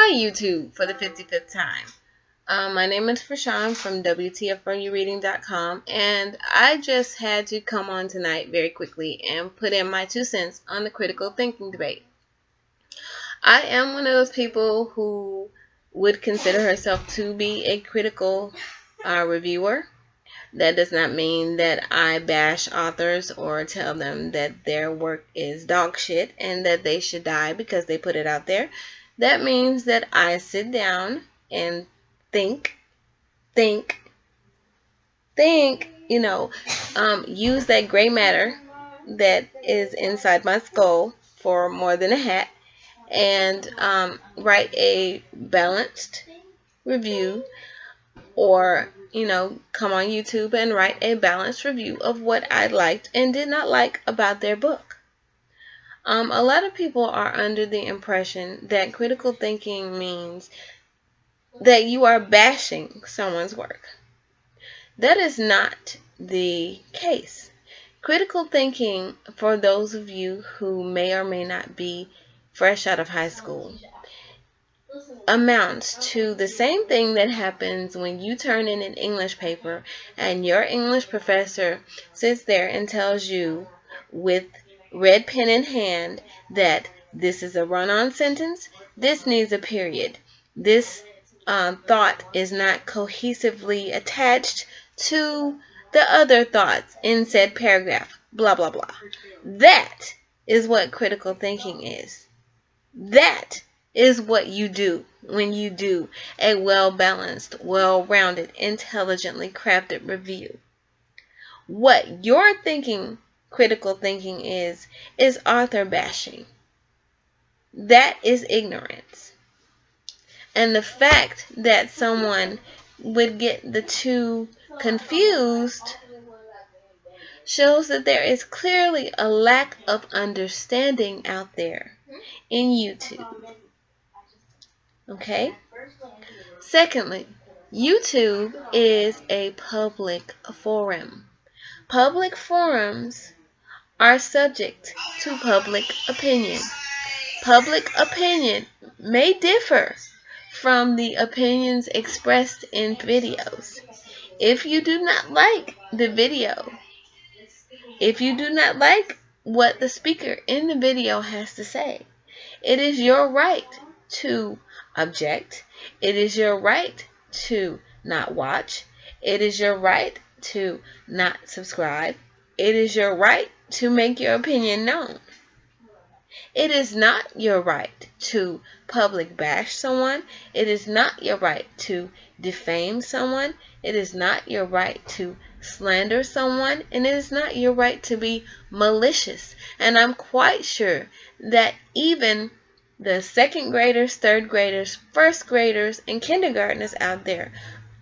Hi YouTube for the 55th time. My name is Fashawn from WTFRUreading.com, and I just had to come on tonight very quickly and put in my 2 cents on the critical thinking debate. I am one of those people who would consider herself to be a critical reviewer. That does not mean that I bash authors or tell them that their work is dog shit and that they should die because they put it out there. That means that I sit down and think, use that gray matter that is inside my skull for more than a hat and write a balanced review, or come on YouTube and write a balanced review of what I liked and did not like about their book. A lot of people are under the impression that critical thinking means that you are bashing someone's work. That is not the case. Critical thinking, for those of you who may or may not be fresh out of high school, amounts to the same thing that happens when you turn in an English paper and your English professor sits there and tells you with red pen in hand that this is a run-on sentence, this needs a period, this thought is not cohesively attached to the other thoughts in said paragraph, blah, blah, blah. That is what critical thinking is. That is what you do when you do a well-balanced, well-rounded, intelligently crafted review. What you're thinking critical thinking is author bashing. That is ignorance. And the fact that someone would get the two confused shows that there is clearly a lack of understanding out there in YouTube. Okay? Secondly, YouTube is a public forum. Public forums are subject to public opinion. Public opinion may differ from the opinions expressed in videos. If you do not like the video, if you do not like what the speaker in the video has to say, it is your right to object. It is your right to not watch. It is your right to not subscribe. It is your right to make your opinion known. It is not your right to public bash someone. It is not your right to defame someone. It is not your right to slander someone. And it is not your right to be malicious. And I'm quite sure that even the second graders, third graders, first graders, and kindergartners out there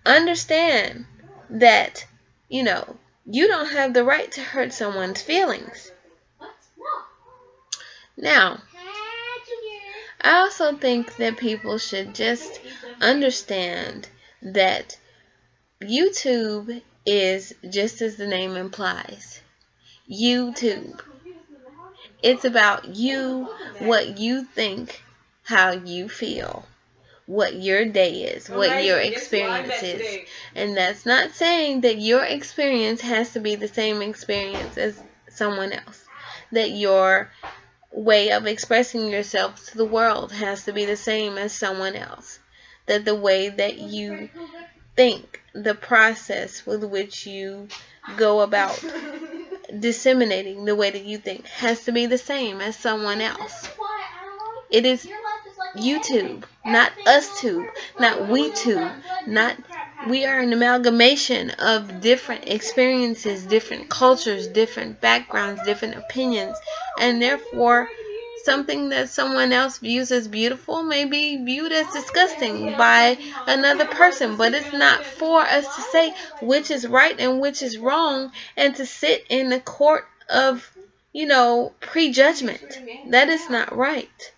understand that, you don't have the right to hurt someone's feelings. Now, I also think that people should just understand that YouTube is, just as the name implies, YouTube. It's about you, what you think, how you feel, what your day is, what your experience is. And that's not saying that your experience has to be the same experience as someone else. That your way of expressing yourself to the world has to be the same as someone else. That the way that you think, the process with which you go about disseminating the way that you think has to be the same as someone else. It is YouTube, not us-tube, not we-tube, not we are an amalgamation of different experiences, different cultures, different backgrounds, different opinions, and therefore something that someone else views as beautiful may be viewed as disgusting by another person. But it's not for us to say which is right and which is wrong and to sit in the court of, prejudgment. That is not right.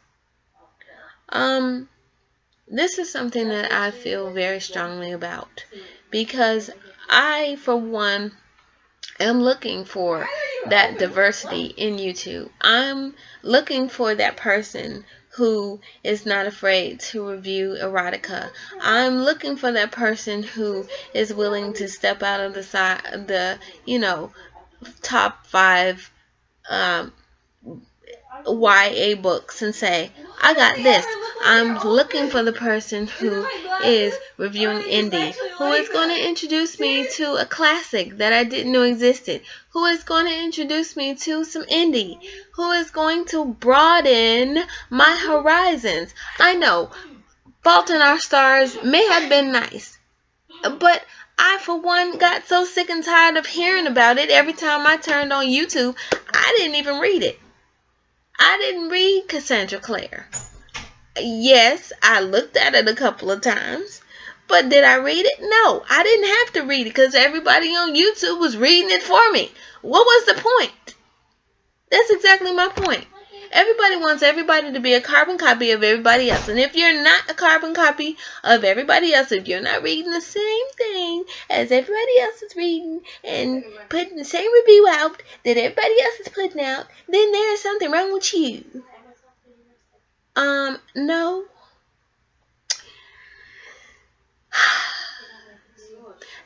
This is something that I feel very strongly about because I, for one, am looking for that diversity in YouTube. I'm looking for that person who is not afraid to review erotica. I'm looking for that person who is willing to step out of the top 5 um, YA books and say, I got this. I'm looking for the person who is reviewing indie, who is going to introduce me to a classic that I didn't know existed, who is going to introduce me to some indie, who is going to broaden my horizons. I know Fault in Our Stars may have been nice, but I, for one, got so sick and tired of hearing about it every time I turned on YouTube, I didn't even read it. I didn't read Cassandra Clare. Yes, I looked at it a couple of times, but did I read it? No, I didn't have to read it because everybody on YouTube was reading it for me. What was the point? That's exactly my point. Everybody wants everybody to be a carbon copy of everybody else. And if you're not a carbon copy of everybody else, if you're not reading the same thing as everybody else is reading and putting the same review out that everybody else is putting out, then there is something wrong with you. No.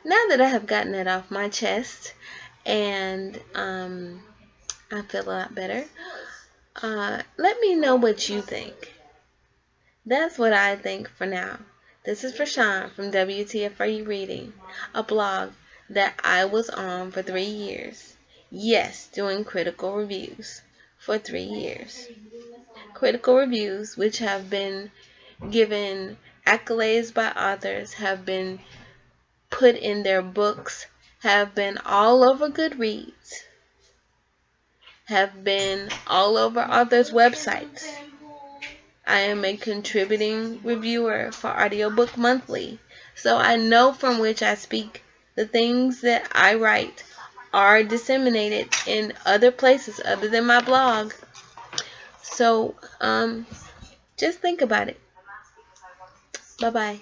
Now that I have gotten that off my chest and I feel a lot better, let me know what you think. That's what I think for now. This is for Sean from WTFRU Reading, a blog that I was on for 3 years. Yes, doing critical reviews for 3 years. Critical reviews which have been given accolades by authors, have been put in their books, have been all over Goodreads, have been all over authors' websites. I am a contributing reviewer for Audiobook Monthly, so I know from which I speak. The things that I write are disseminated in other places other than my blog. So, just think about it. Bye-bye.